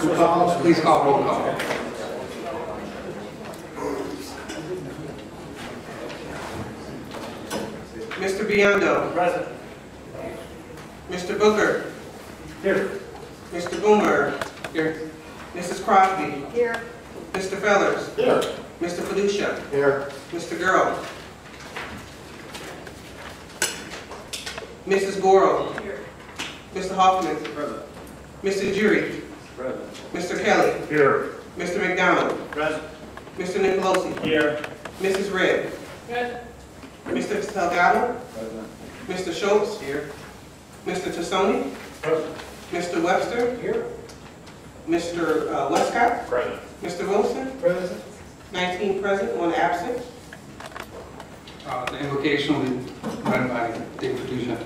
Please call roll call. Mr. Biondo. Present. Mr. Booker. Here. Mr. Boomer. Here. Mrs. Crosby. Here. Mr. Fellers. Here. Mr. Felucia. Here. Mr. Girl. Mrs. Goro. Here. Mr. Hoffman. Present. Mr. Jury. Present. Mr. Kelly. Here. Mr. McDonald. Present. Mr. Nicolosi. Here. Mrs. Red. Present. Mr. Salgado. Present. Mr. Schultz. Here. Mr. Tassoni. Present. Mr. Webster. Here. Mr. Westcott. Present. Mr. Wilson. Present. 19 present, 1 absent. The invocation will be read by Dave Felucia.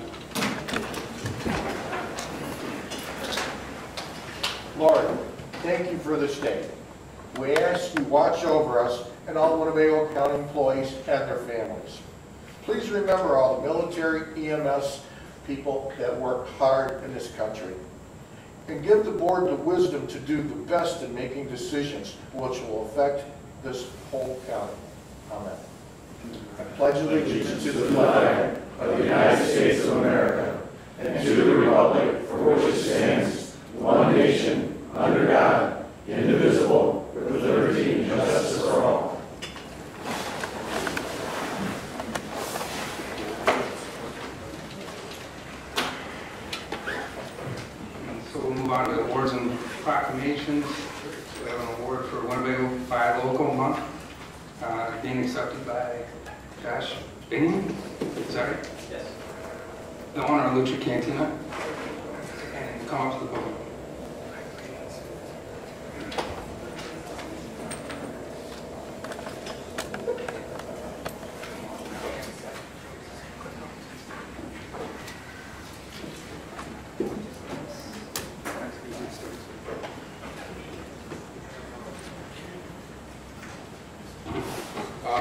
Lord, thank you for this day. We ask you watch over us and all Winnebago County employees and their families. Please remember all the military, EMS people that work hard in this country. And give the board the wisdom to do the best in making decisions which will affect this whole county. Amen. I pledge allegiance to the flag of the United States of America and to the republic for which it stands, one nation, under God, indivisible, with liberty and justice for all. So we'll move on to awards and proclamations. We have an award for Winnebago Buy Local Month, being accepted by Josh Binning. Is that right? Yes. The owner of Lucha Cantina. And come up to the podium.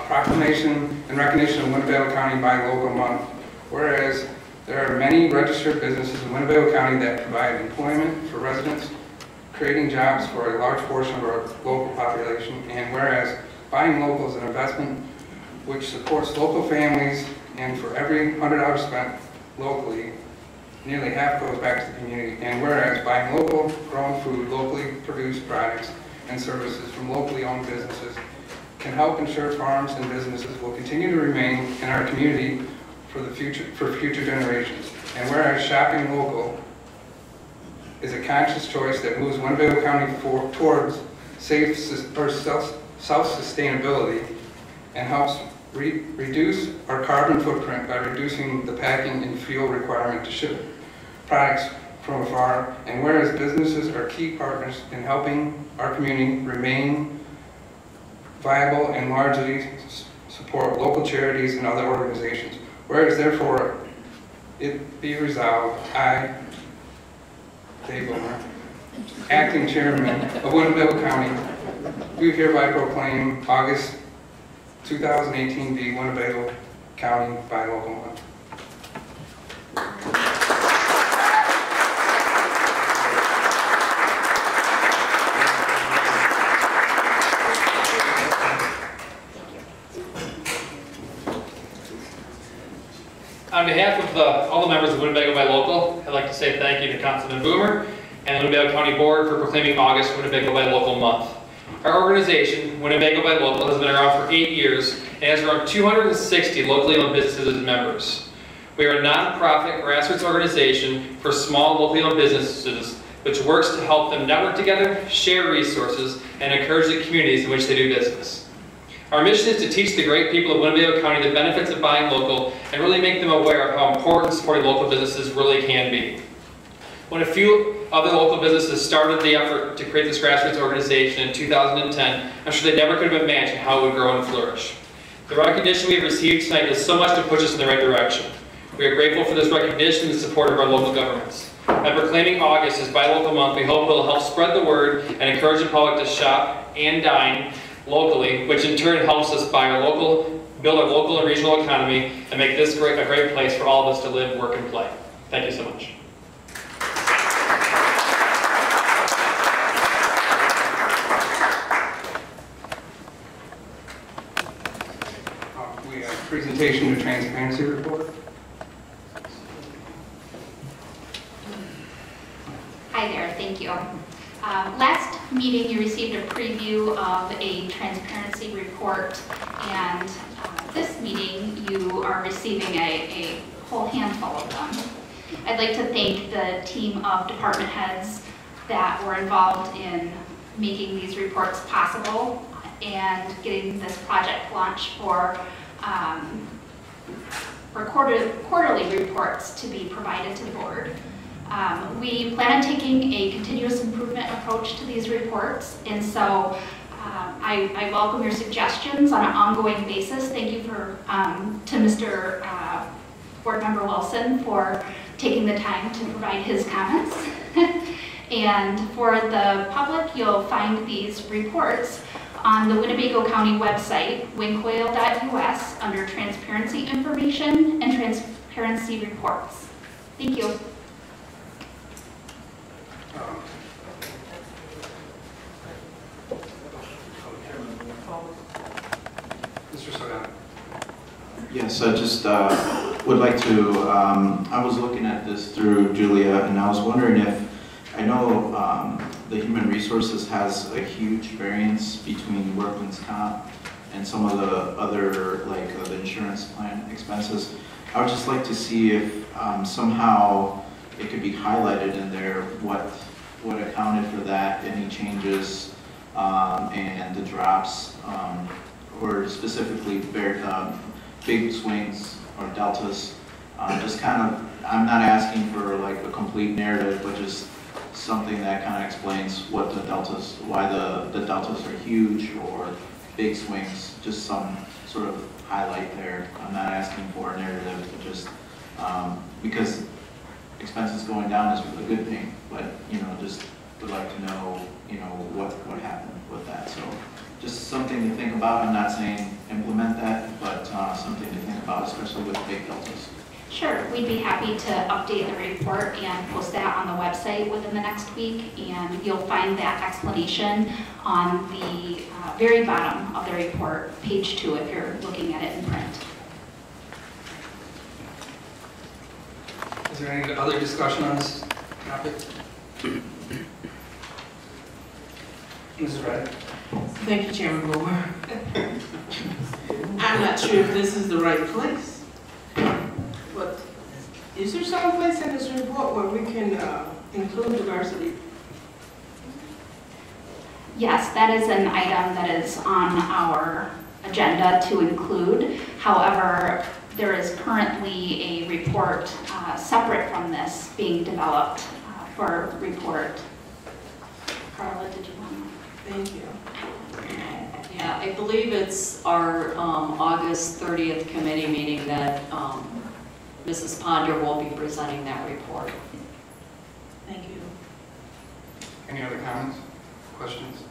Proclamation in recognition of Winnebago County Buy Local Month. Whereas there are many registered businesses in Winnebago County that provide employment for residents, creating jobs for a large portion of our local population. And whereas buying local is an investment which supports local families, and for every $100 spent locally, nearly half goes back to the community. And whereas buying local grown food, locally produced products and services from locally owned businesses can help ensure farms and businesses will continue to remain in our community for future generations. And whereas shopping local is a conscious choice that moves Winnebago County towards self-sustainability and helps reduce our carbon footprint by reducing the packing and fuel requirement to ship products from afar. And whereas businesses are key partners in helping our community remain viable and largely support local charities and other organizations. Whereas therefore it be resolved, I, Dave Boomer, acting chairman of Winnebago County, do hereby proclaim August 2018 be Winnebago County Buy Local Month. On behalf of all the members of Winnebago Buy Local, I'd like to say thank you to Councilman Boomer and the Winnebago County Board for proclaiming August Winnebago Buy Local Month. Our organization, Winnebago Buy Local, has been around for 8 years and has around 260 locally owned businesses as members. We are a non-profit grassroots organization for small locally owned businesses which works to help them network together, share resources, and encourage the communities in which they do business. Our mission is to teach the great people of Winnebago County the benefits of buying local and really make them aware of how important supporting local businesses really can be. When a few other local businesses started the effort to create this grassroots organization in 2010, I'm sure they never could have imagined how it would grow and flourish. The recognition we've received tonight is so much to push us in the right direction. We are grateful for this recognition and support of our local governments. By proclaiming August as Buy Local Month, we hope it will help spread the word and encourage the public to shop and dine locally, which in turn helps us build our local and regional economy and make this a great place for all of us to live, work, and play. Thank you so much. presentation of transparency report. Hi there, thank you. Last meeting, you received a preview of a transparency report, and this meeting, you are receiving a whole handful of them. I'd like to thank the team of department heads that were involved in making these reports possible and getting this project launched for quarterly reports to be provided to the board. We plan on taking a continuous improvement approach to these reports, and so I welcome your suggestions on an ongoing basis. Thank you to Mr. Board Member Wilson for taking the time to provide his comments. And for the public, you'll find these reports on the Winnebago County website, wincoil.us, under Transparency Information and Transparency Reports. Thank you. Mr. Sodan. Yes, I just would like to, I was looking at this through Julia, and I was wondering if, I know the Human Resources has a huge variance between workman's comp and some of the other, like the insurance plan expenses. I would just like to see if somehow it could be highlighted in there what accounted for that, any changes, and the drops, or specifically big swings or deltas. Just kind of, I'm not asking for like a complete narrative, but just something that kind of explains what the deltas, why the deltas are huge or big swings, just some sort of highlight there. I'm not asking for a narrative, but just because expenses going down is a good thing, but just would like to know, what happened with that. So just something to think about. I'm not saying implement that, but something to think about, especially with big deltas. Sure, we'd be happy to update the report and post that on the website within the next week, and you'll find that explanation on the very bottom of the report, page 2, if you're looking at it in print. Is there any other discussion on this topic? Mrs. Reddick. Thank you, Chairman Boomer. I'm not sure if this is the right place, but is there some place in this report where we can include diversity? Yes, that is an item that is on our agenda to include. However, there is currently a report separate from this being developed for report. Carla, did you want to? Thank you. Yeah, I believe it's our August 30th committee meeting that Mrs. Ponder will be presenting that report. Thank you. Any other comments, questions?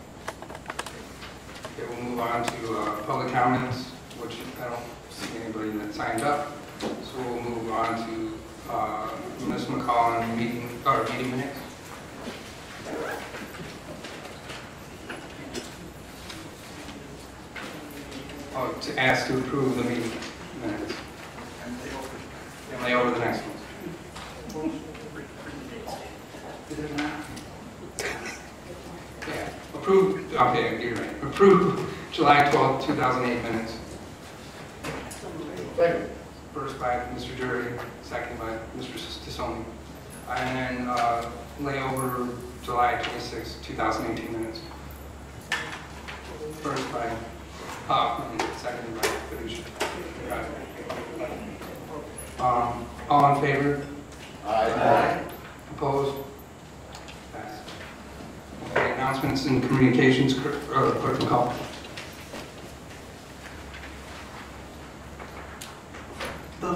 Okay, we'll move on to public comments, which I don't see anybody that signed up. So we'll move on to Ms. McCall meeting minutes. To ask to approve the meeting minutes. And lay over the next one. Yeah, approved, okay, you're right. Approved July 12th, 2008 minutes. Second. First by Mr. Jury, second by Mr. Tissoni. And then lay over July 26th, 2018 minutes. First by Hoffman, second by Fiducia. All in favor? Aye. Opposed? Passed. Okay, announcements and communications, clerk McCall. The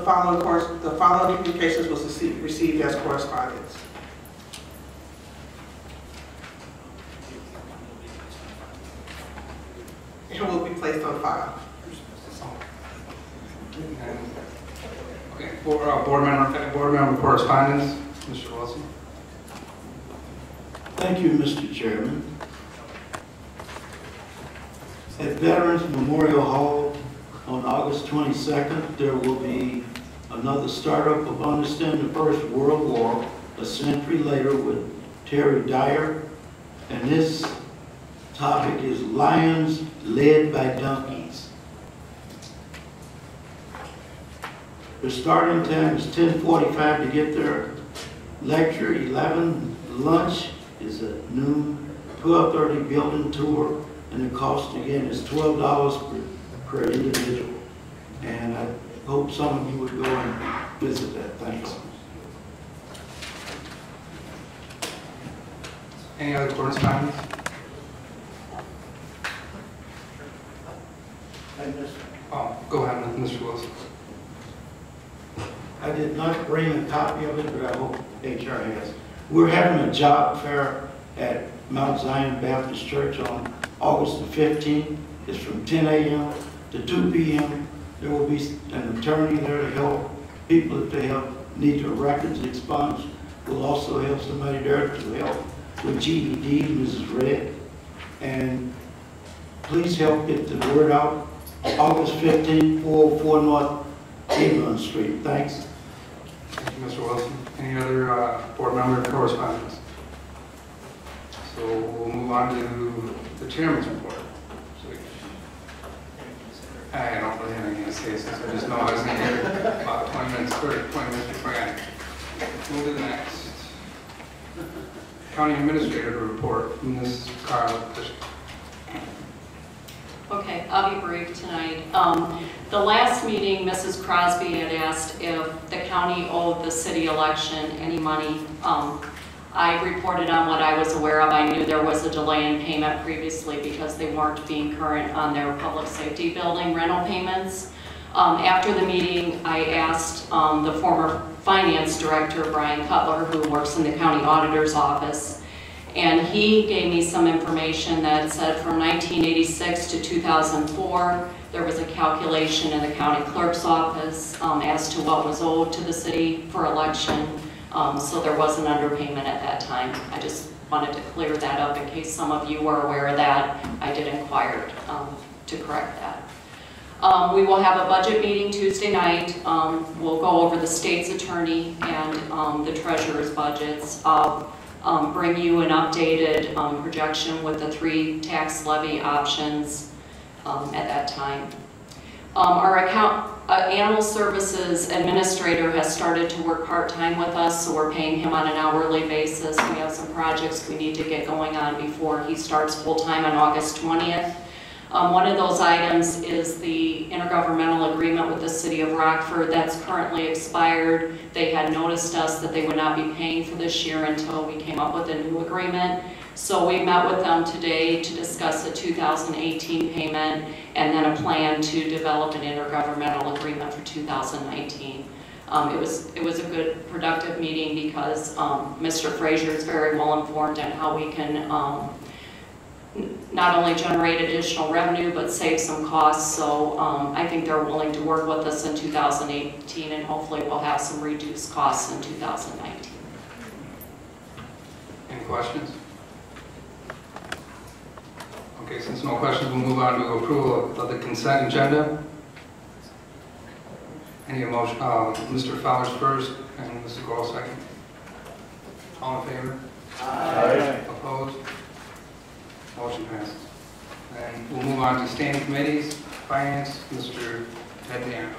following communications was received as correspondence. And will be placed on file. Okay, board member correspondence, Mr. Wilson. Thank you, Mr. Chairman. At Veterans Memorial Hall, On August 22nd, there will be another startup of Understanding the First World War, a century later, with Terry Dyer. And this topic is Lions Led by Donkeys. The starting time is 10:45 to get there. Lecture 11, lunch is at noon, 12:30 building tour, and the cost again is $12 per individual. And I hope some of you would go and visit that. Thanks. Any other correspondence? Oh, go ahead, Mr. Wilson. I did not bring a copy of it, but I hope HR has. We're having a job fair at Mount Zion Baptist Church on August the 15th. It's from 10 a.m. to 2 p.m. There will be an attorney there to help people if they need their records expunged. We'll also have somebody there to help with GED, Mrs. Red. And please help get the word out. August 15th, 404 North Avon Street. Thanks. Thank you, Mr. Wilson. Any other board member correspondence? So we'll move on to the chairman's report. I don't really have anything to say since I just know I was going to hear about 20 minutes before I move to the next. County Administrator report, Ms. Carla. Okay, I'll be brief tonight. The last meeting, Mrs. Crosby had asked if the county owed the city election any money. I reported on what I was aware of. I knew there was a delay in payment previously because they weren't being current on their public safety building rental payments. After the meeting, I asked the former finance director, Brian Cutler, who works in the county auditor's office, and he gave me some information that said from 1986 to 2004, there was a calculation in the county clerk's office as to what was owed to the city for election. So there was an underpayment at that time. I just wanted to clear that up in case some of you were aware of that. I did inquire to correct that. We will have a budget meeting Tuesday night. We'll go over the state's attorney and the treasurer's budgets. I'll bring you an updated projection with the 3 tax levy options at that time. Our Animal Services Administrator has started to work part-time with us, so we're paying him on an hourly basis. We have some projects we need to get going on before he starts full-time on August 20th. One of those items is the intergovernmental agreement with the City of Rockford that's currently expired. They had noticed us that they would not be paying for this year until we came up with a new agreement. So we met with them today to discuss the 2018 payment and then a plan to develop an intergovernmental agreement for 2019. It was a good, productive meeting because Mr. Frazier is very well informed on how we can not only generate additional revenue but save some costs. So I think they're willing to work with us in 2018, and hopefully we'll have some reduced costs in 2019. Any questions? Okay, since no questions, we'll move on to approval of the consent agenda. Any motion? Mr. Fowler's first and Mr. Grohl second. All in favor? Aye. Opposed? Motion passes. And we'll move on to standing committees. Finance, Mr. Ted DeAndro.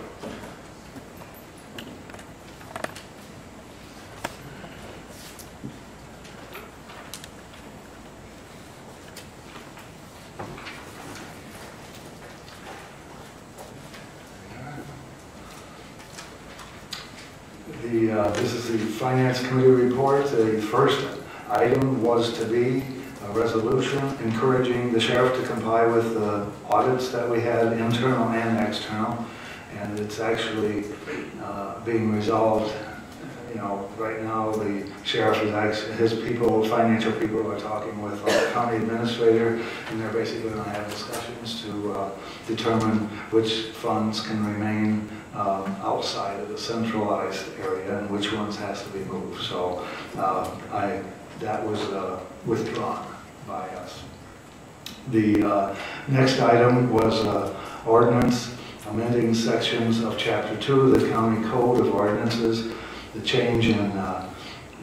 This is the Finance Committee report. The first item was to be a resolution encouraging the sheriff to comply with the audits that we had, internal and external, and it's actually being resolved. You know, right now the sheriff is actually, his people, financial people, are talking with the county administrator, and they're basically going to have discussions to determine which funds can remain outside of the centralized area and which ones has to be moved. So that was withdrawn by us. The next item was ordinance amending sections of Chapter 2 of the County Code of Ordinances, the change in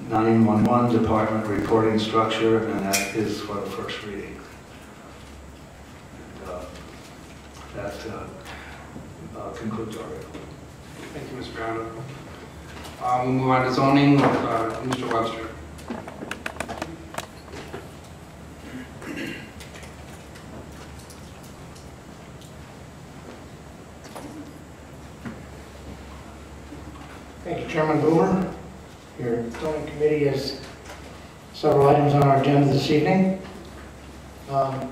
911 department reporting structure, and that is for the first reading. And, that concludes our report. Thank you, Mr. Brown. We'll move on to zoning with Mr. Webster. Thank you, Chairman Boomer. Your zoning committee has several items on our agenda this evening. The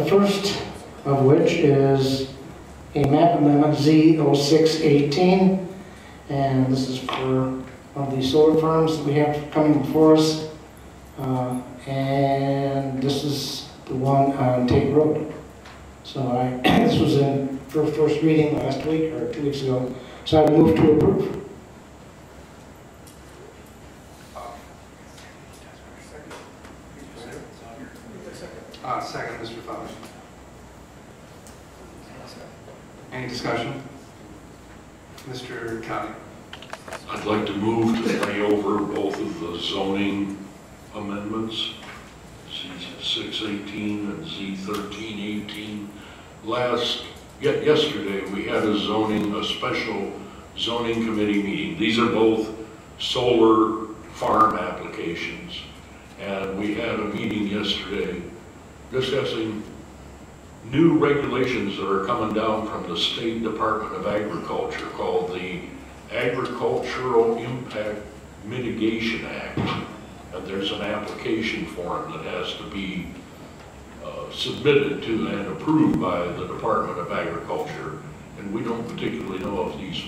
first of which is a map amendment Z0618, and this is for one of the solar farms that we have coming before us, and this is the one on Tate Road. So this was in first reading last week or 2 weeks ago. So I move to approve. Second, Mr. Fowler. Any discussion? Mr. Kelly. I'd like to move to lay over both of the zoning amendments, Z618 and Z1318. Yesterday, we had a special zoning committee meeting. These are both solar farm applications. And we had a meeting yesterday discussing new regulations that are coming down from the State Department of Agriculture called the Agricultural Impact Mitigation Act. And there's an application form that has to be submitted to and approved by the Department of Agriculture. And we don't particularly know if these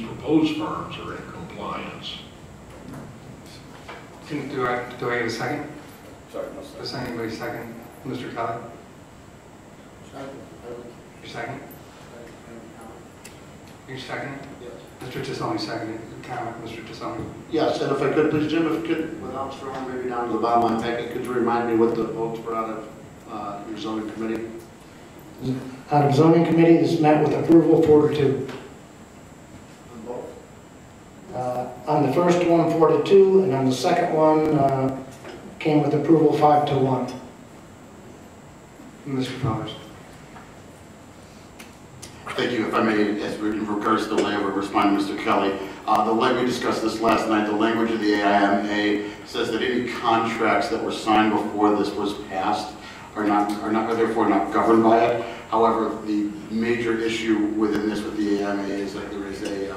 proposed farms are in compliance. Do I have a second? Sorry, Does anybody second? Mr. Kelly? Your second? Your second? Yes. Mr. Tassoni seconded. Comment, Mr. Tassoni. Yes, and if I could, please, Jim, if you could, without scrolling maybe down to the bottom of my packet, could you remind me what the votes were out of your zoning committee? Out of zoning committee, this met with approval 4-2. On both? On the first one, 4-2, and on the second one, came with approval 5-1. Mr. Fowler. Thank you. If I may, as in regards to the delay, we're responding to Mr. Kelly. The way we discussed this last night, the language of the AIMA says that any contracts that were signed before this was passed are therefore not governed by it. However, the major issue within this with the AIMA is that there is a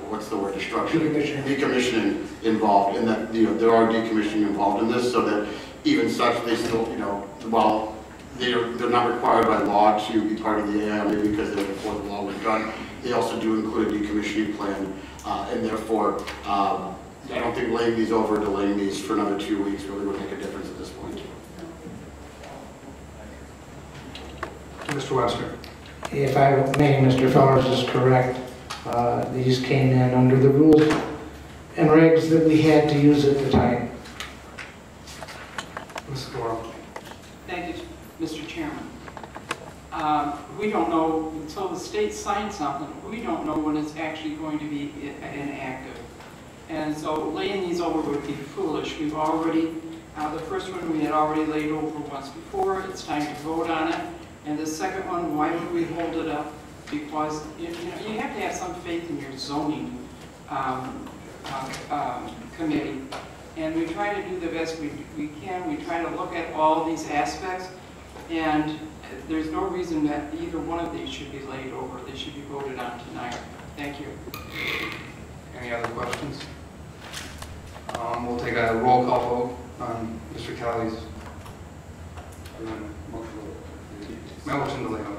what's the word, destruction, decommissioning involved, and that there are decommissioning involved in this, so that even such they still while they're not required by law to be part of the AIMA because they're before the law was done. They also do include a decommissioning plan, and therefore, I don't think laying these over, delaying these for another 2 weeks really would make a difference at this point. Mr. Webster. If I may, Mr. Fellers is correct. These came in under the rules and regs that we had to use at the time. Ms. Doral. Thank you, Mr. Chairman. We don't know, until the state signs something, we don't know when it's actually going to be enacted. And so laying these over would be foolish. We've already, the first one we had already laid over once before. It's time to vote on it. And the second one, why would we hold it up? Because you have to have some faith in your zoning committee. And we try to do the best we can. We try to look at all these aspects. And there's no reason that either one of these should be laid over. They should be voted on tonight. Thank you. Any other questions? We'll take a roll call vote on Mr. Kelly's motion to lay over.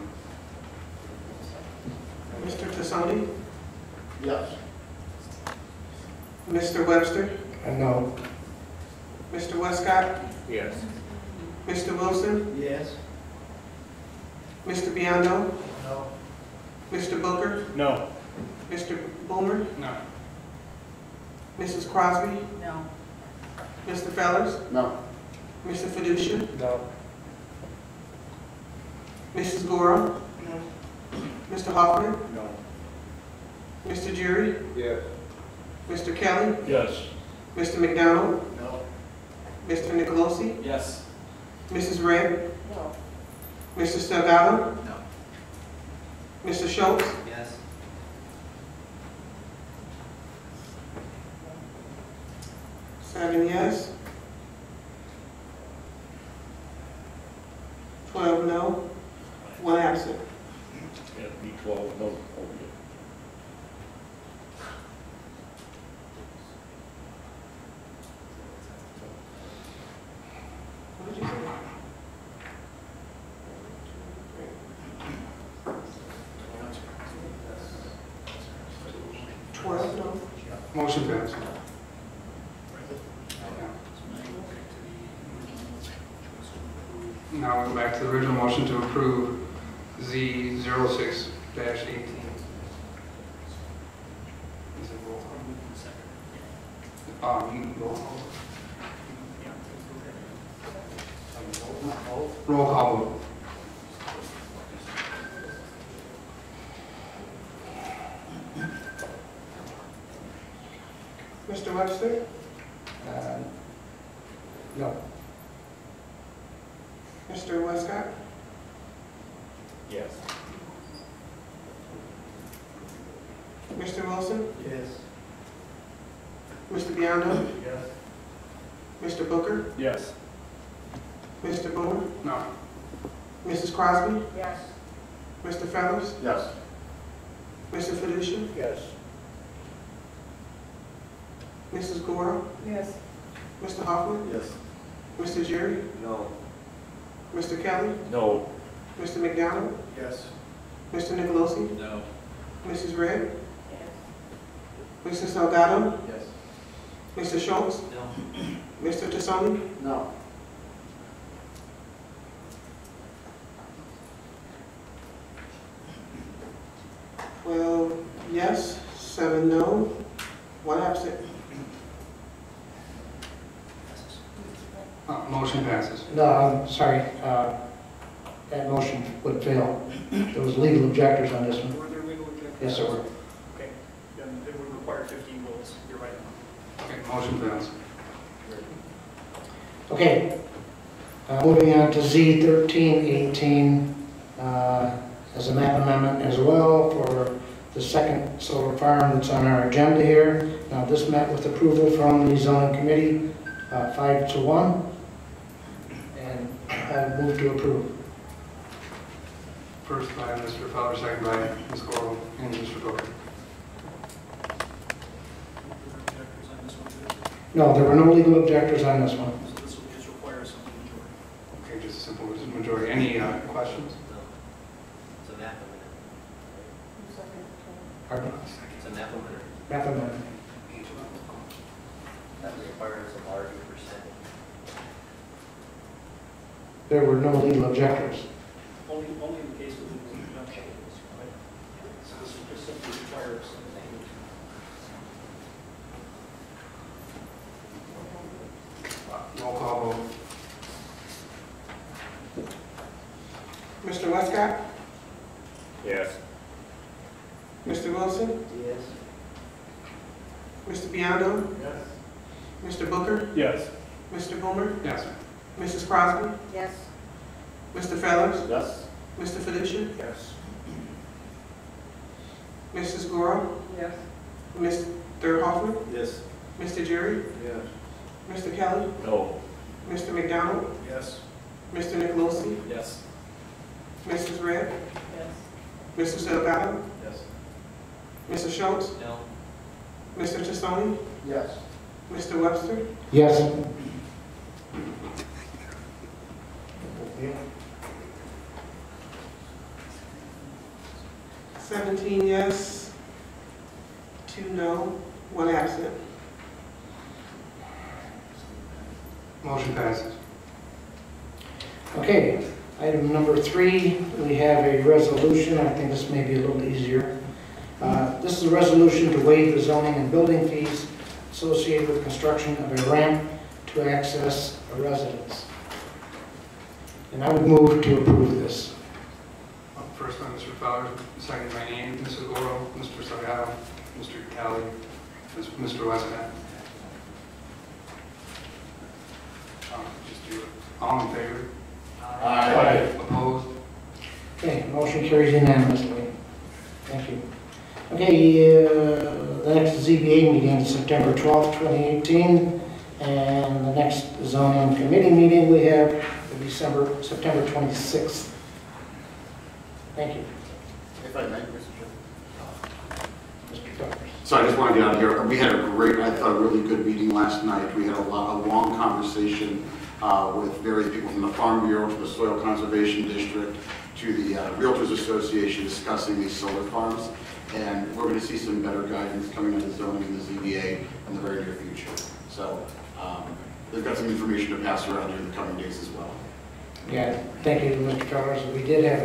Mr. Tassoni? Yes. Mr. Webster? No. Mr. Westcott? Yes. Mr. Wilson? Yes. Mr. Biondo? No. Mr. Booker? No. Mr. Boomer? No. Mrs. Crosby? No. Mr. Fellers? No. Mr. Fiducia? No. Mrs. Gora? Mr. Hoffman? No. Mr. Jury? Yes. Mr. Kelly? Yes. Mr. McDonald? No. Mr. Nicolosi? Yes. Mrs. Red? No. Mr. Salgado? No. Mr. Schultz? Yes. Seven yes. 12 no. One absent. Yeah, be 12, no. What did you say? 12 no. Motion passed. Now we'll go back to the original motion to approve Z06-18. Is it roll call? You can roll call. Roll call vote. Mr. Webster? No. Mr. Westcott? Yes. Mr. Wilson? Yes. Mr. Biondo? Yes. Mr. Booker? Yes. Mr. Boomer? No. Mrs. Crosby? Yes. Mr. Fellows? Yes. Mr. Fiducia? Yes. Mrs. Gore? Yes. Mr. Hoffman? Yes. Mr. Jerry? No. Mr. Kelly? No. Mr. McDonald? Yes. Mr. Nicolosi? No. Mrs. Red? Mr. Salgado? Yes. Mr. Schultz? No. Mr. Tassoni? No. Well, yes, 7 no, 1 absent. Motion passes. No, I'm sorry, that motion would fail. There was legal objectors on this one. Were there legal objections? Yes, there were. Okay, then it would require 15 votes. You're right. Okay, motion passed. Okay, moving on to Z1318, as a map amendment as well for the second solar farm that's on our agenda here. Now, this met with approval from the zoning committee, 5-1, and I move to approve. First by Mr. Feller, second by Ms. Coral and Mr. Booker. Objectors on this one too? No, there were no legal objectors on this one. So this will just require a simple majority. Okay, just a simple majority. Any questions? It's a map amendment. Pardon? It's a map amendment. Map amendment. That requires a larger percentage. There were no legal objectors. Only in the case of the conjunction. Right? So this will just simply require a simple majority. Roll call vote. Mr. Westcott? Yes. Mr. Wilson? Yes. Mr. Biondo? Yes. Mr. Booker? Yes. Mr. Boomer? Yes. Mrs. Crosby? Yes. Mr. Fellows? Yes. Mr. Fiducia? Yes. Mrs. Gore? Yes. Mr. Hoffman? Yes. Mr. Jerry? Yes. Mr. Kelly? No. Mr. McDonald? Yes. Mr. Nicolosi? Yes. Mrs. Red? Yes. Mr. Salgado? Yes. Mr. Schultz? No. Mr. Tassoni? Yes. Mr. Webster? Yes. Yeah. 17 yes, 2 no, 1 absent. Motion passes. Okay, item number 3, we have a resolution. I think this may be a little easier. This is a resolution to waive the zoning and building fees associated with construction of a ramp to access a residence. And I would move to approve this. First by Mr. Fowler, seconded by Name, Mr. Goro, Mr. Salgado, Mr. Kelly, Mr. Westcott. Just do it. All in favor? Aye. Opposed? Okay, motion carries unanimously. Thank you. Okay, the next ZBA meeting is September 12th, 2018, and the next zoning committee meeting we have will be September 26th. Thank you. If I may, Mr. Chairman. Mr. Tucker. So I just want to get out here. We had a great, I thought, a really good meeting last night. We had a long conversation with various people from the Farm Bureau to the Soil Conservation District to the Realtors Association discussing these solar farms. And we're going to see some better guidance coming out of zoning in the ZBA in the very near future. So they've got some information to pass around in the coming days as well. Yeah, thank you, Mr. Towers. We did have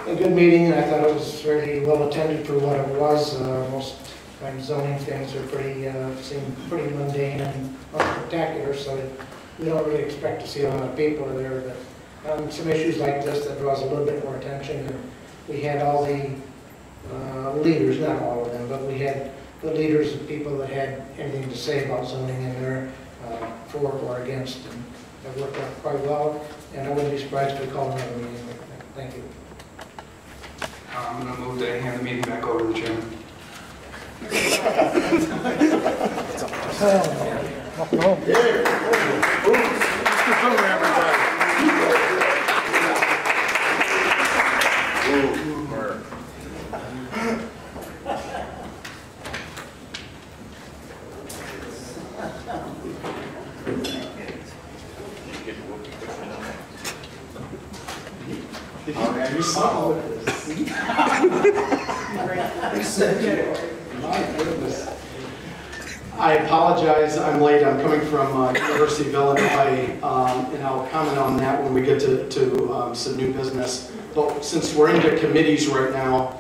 a good meeting, and I thought it was fairly well attended for what it was. Most times zoning things are seem pretty mundane and unspectacular, so we don't really expect to see a lot of people there. But some issues like this that draws a little bit more attention, and we had all the leaders, not all of them, but we had the leaders of people that had anything to say about zoning in there, for or against, and that worked out quite well. And I wouldn't be surprised if we call another meeting. Thank you. I'm going to move to hand the meeting back over to the chairman. I apologize, I'm late. I'm coming from University of Illinois, and I'll comment on that when we get to some new business. But since we're into committees right now,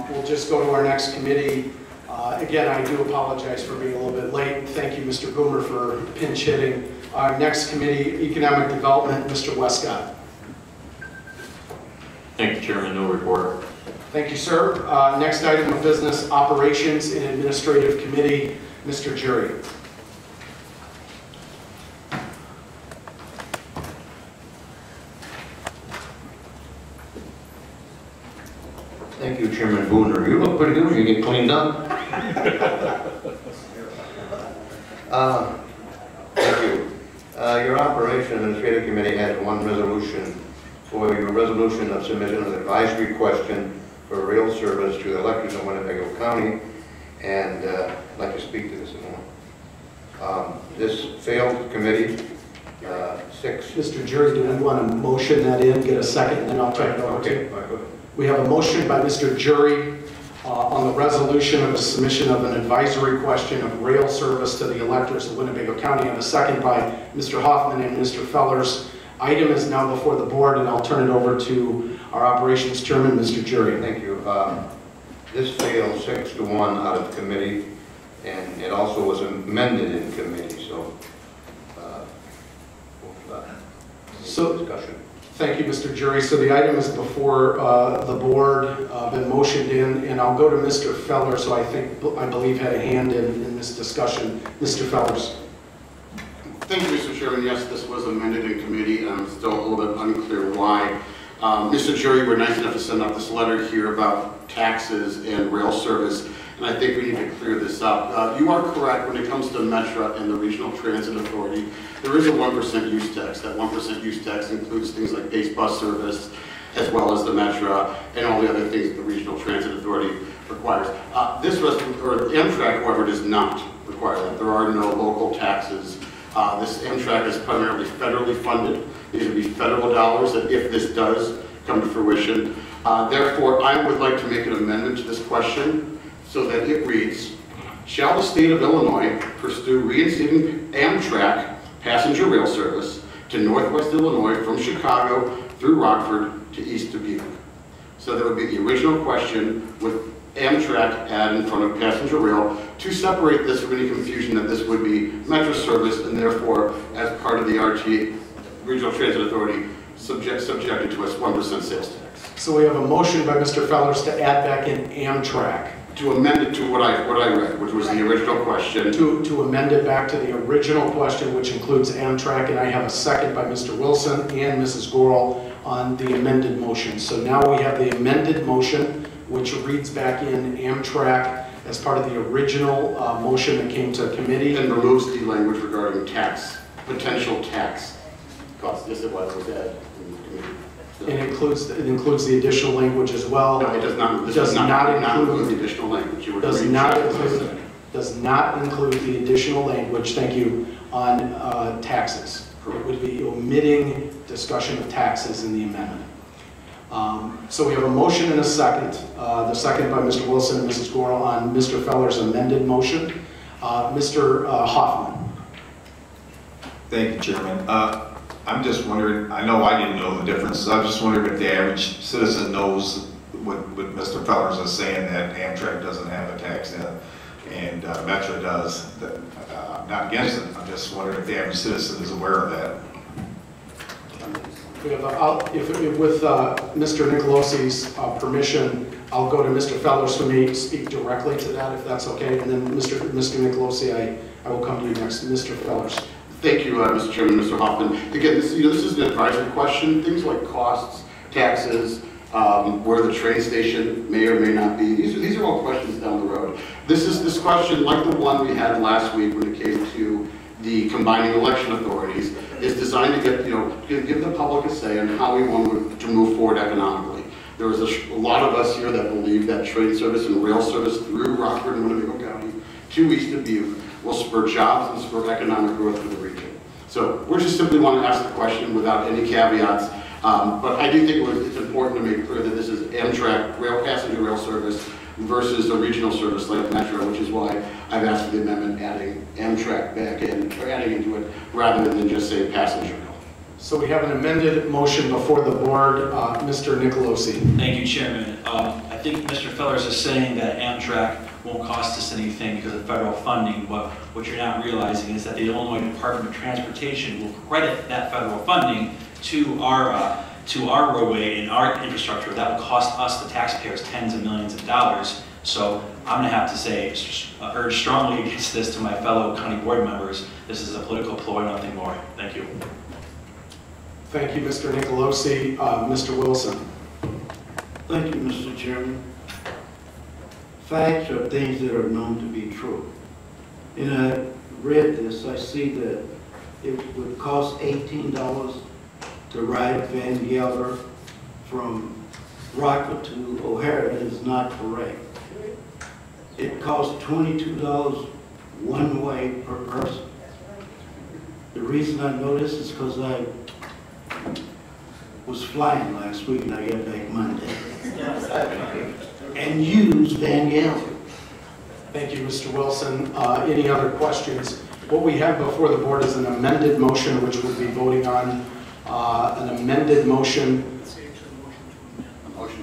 we'll just go to our next committee. Again, I do apologize for being a little bit late. Thank you, Mr. Boomer, for pinch hitting. Our next committee, Economic Development, Mr. Westcott. Thank you, Chairman. No report. Thank you, sir. Next item of business, Operations and Administrative Committee, Mr. Jury. Thank you, Chairman Booner. You look pretty good when you get cleaned up. Thank you. Your Operations and Administrative Committee has one resolution for your resolution of submission of an advisory question for rail service to the electors of Winnebago County, and I'd like to speak to this in a moment. This failed committee, 6. Mr. Jury, do we want to motion that in, get a second, and then I'll turn it over to you? Right, We have a motion by Mr. Jury on the resolution of the submission of an advisory question of rail service to the electors of Winnebago County, and a second by Mr. Hoffman and Mr. Fellers. Item is now before the board, and I'll turn it over to our operations chairman, Mr. Jury. Thank you. This failed 6-1 out of committee, and it also was amended in committee, so discussion. Thank you, Mr. Jury. So the item is before the board, been motioned in, and I'll go to Mr. Fellers, who I believe had a hand in this discussion. Mr. Fellers. Thank you, Mr. Chairman. Yes, this was amended in committee, and I'm still a little bit unclear why. Mr. Jury, we're nice enough to send out this letter here about taxes and rail service, and I think we need to clear this up. You are correct when it comes to Metra and the Regional Transit Authority. There is a 1% use tax. That 1% use tax includes things like base bus service, as well as the Metra and all the other things that the Regional Transit Authority requires. Amtrak, however, does not require that. There are no local taxes. This Amtrak is primarily federally funded. These would be federal dollars that if this does come to fruition. Therefore, I would like to make an amendment to this question so that it reads, shall the state of Illinois pursue reinstating Amtrak passenger rail service to Northwest Illinois from Chicago through Rockford to East Dubuque? So that would be the original question with Amtrak add in front of passenger rail to separate this from any confusion that this would be Metro service and therefore as part of the RT, Regional Transit Authority, subjected to a 1% sales tax. So we have a motion by Mr. Fellers to add back in Amtrak. To amend it to what I read, which was the original question. To amend it back to the original question, which includes Amtrak, and I have a second by Mr. Wilson and Mrs. Gorel on the amended motion. So now we have the amended motion, which reads back in Amtrak as part of the original motion that came to committee. And removes the language regarding tax, potential tax costs. Yes, it was added in the committee. And it includes the additional language as well. No, it does not. This Does not include the additional language. You were does reading not chapter include seven. does not include the additional language. Thank you, on taxes. It would be omitting discussion of taxes in the amendment. So we have a motion and a second. The second by Mr. Wilson and Mrs. Gorel on Mr. Feller's amended motion. Mr. Hoffman. Thank you, Chairman. I'm just wondering, I know I didn't know the differences. I'm just wondering if the average citizen knows what Mr. Fellers is saying, that Amtrak doesn't have a tax and Metro does. I'm not against it. I'm just wondering if the average citizen is aware of that. We have with Mr. Nicolosi's permission, I'll go to Mr. Fellers, who may speak directly to that, if that's okay. And then Mr. Nicolosi, I will come to you next. Mr. Fellers. Thank you, Mr. Chairman, Mr. Hoffman. Again, this is an advisory question. Things like costs, taxes, where the train station may or may not be. These are all questions down the road. This question, like the one we had last week when it came to the combining election authorities, is designed to give the public a say on how we want to move forward economically. There is a lot of us here that believe that train service and rail service through Rockford and Winnebago County to east of Butte will spur jobs and spur economic growth for the region. So we just simply want to ask the question without any caveats. But I do think it's important to make clear that this is Amtrak passenger rail service versus a regional service like Metro, which is why I've asked for the amendment adding Amtrak back in, or adding into it, rather than just say passenger rail. So we have an amended motion before the board. Mr. Nicolosi. Thank you, Chairman. I think Mr. Fellers is saying that Amtrak won't cost us anything because of federal funding, but what you're not realizing is that the Illinois Department of Transportation will credit that federal funding to our roadway and our infrastructure. That will cost us, the taxpayers, tens of millions of dollars. So I'm going to have to say, urge strongly against this to my fellow county board members. This is a political ploy, nothing more. Thank you. Thank you, Mr. Nicolosi. Mr. Wilson. Thank you, Mr. Chairman. Facts are things that are known to be true. And I read this, I see that it would cost $18 to ride Van Gelder from Rockford to O'Hare. That is not correct. It costs $22 one way per person. The reason I know this is because I was flying last week and I got back Monday. And used Van Gelder. Thank you, Mr. Wilson. Any other questions? What we have before the board is an amended motion, which we'll be voting on. An amended motion.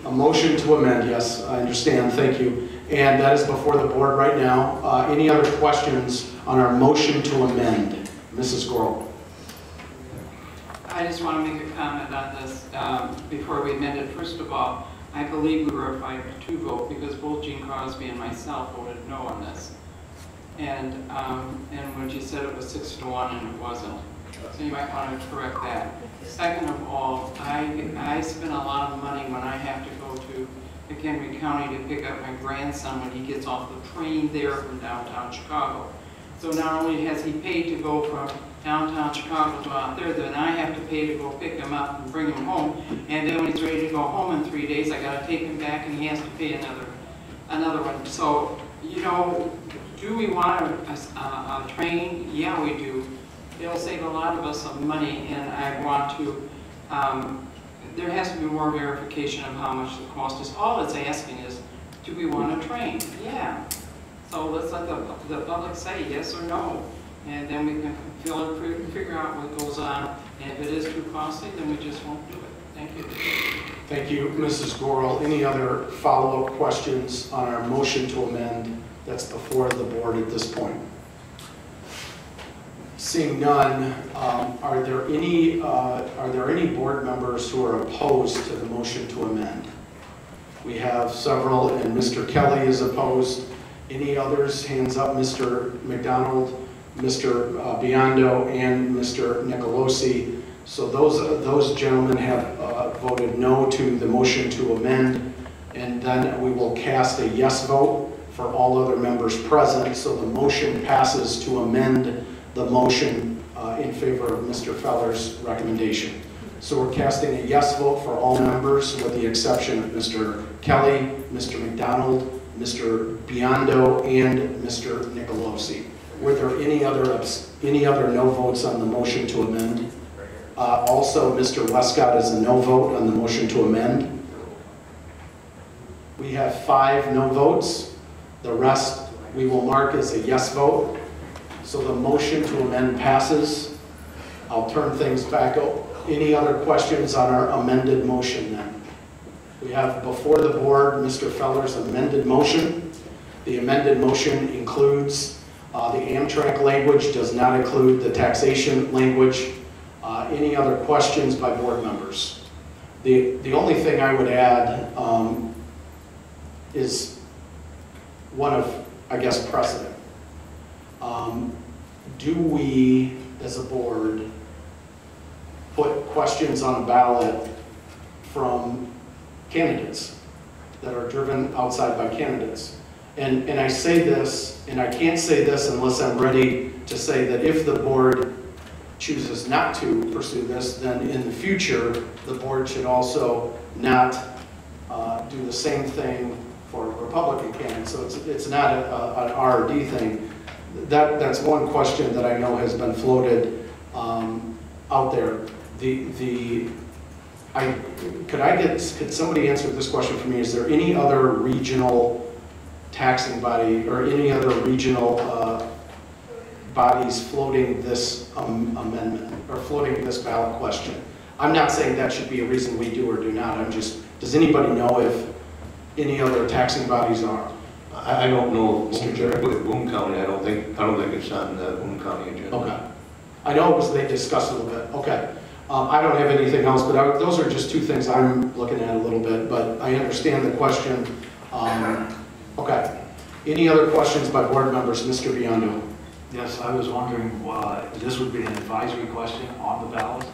A motion to amend, yes, I understand, thank you. And that is before the board right now. Any other questions on our motion to amend? Mrs. Gorel. I just want to make a comment on this before we amend it. First of all, I believe we were a 5-2 vote because both Gene Crosby and myself voted no on this. And when you said it was 6-1 and it wasn't. So you might want to correct that. Second of all, I spend a lot of money when I have to go to McHenry County to pick up my grandson when he gets off the train there from downtown Chicago. So not only has he paid to go from downtown Chicago to out there, then I have to pay to go pick him up and bring him home. And then when he's ready to go home in 3 days, I got to take him back and he has to pay another one. So, you know, do we want a train? Yeah, we do. It'll save a lot of us some money, and I want to, there has to be more verification of how much the cost is. All it's asking is, do we want a train? Yeah. So let's let the public say yes or no, and then we can figure out what goes on. And if it is too costly, then we just won't do it. Thank you. Thank you, Mrs. Gorel. Any other follow-up questions on our motion to amend that's before the board at this point? Seeing none, are there any board members who are opposed to the motion to amend? We have several, and Mr. Kelly is opposed. Any others? Hands up. Mr. McDonald, Mr. Biondo, and Mr. Nicolosi. So those gentlemen have voted no to the motion to amend, and then we will cast a yes vote for all other members present. So the motion passes to amend the motion in favor of Mr. Feller's recommendation. So we're casting a yes vote for all members with the exception of Mr. Kelly, Mr. McDonald, Mr. Biondo, and Mr. Nicolosi. Were there any other no votes on the motion to amend? Also, Mr. Westcott is a no vote on the motion to amend. We have 5 no votes. The rest we will mark as a yes vote. So the motion to amend passes. I'll turn things back over. Any other questions on our amended motion then? We have before the board Mr. Feller's amended motion. The amended motion includes the Amtrak language, does not include the taxation language. Any other questions by board members? The only thing I would add is one of, I guess, precedent. Do we, as a board, put questions on a ballot from candidates that are driven outside by candidates? And I say this, and I can't say this unless I'm ready to say that if the board chooses not to pursue this, then in the future, the board should also not do the same thing for Republican candidates. So it's not an R&D thing. That's one question that I know has been floated out there. Could somebody answer this question for me? Is there any other regional taxing body or any other regional bodies floating this amendment or floating this ballot question? I'm not saying that should be a reason we do or do not. I'm just, does anybody know if any other taxing bodies are? I don't know with Boone County. I don't think it's on the Boone County agenda. Okay. I know it was, they discussed a little bit. Okay. I don't have anything else, but those are just 2 things I'm looking at a little bit, but I understand the question. Okay. Any other questions by board members? Mr. Biondo. Yes, I was wondering, this would be an advisory question on the ballot?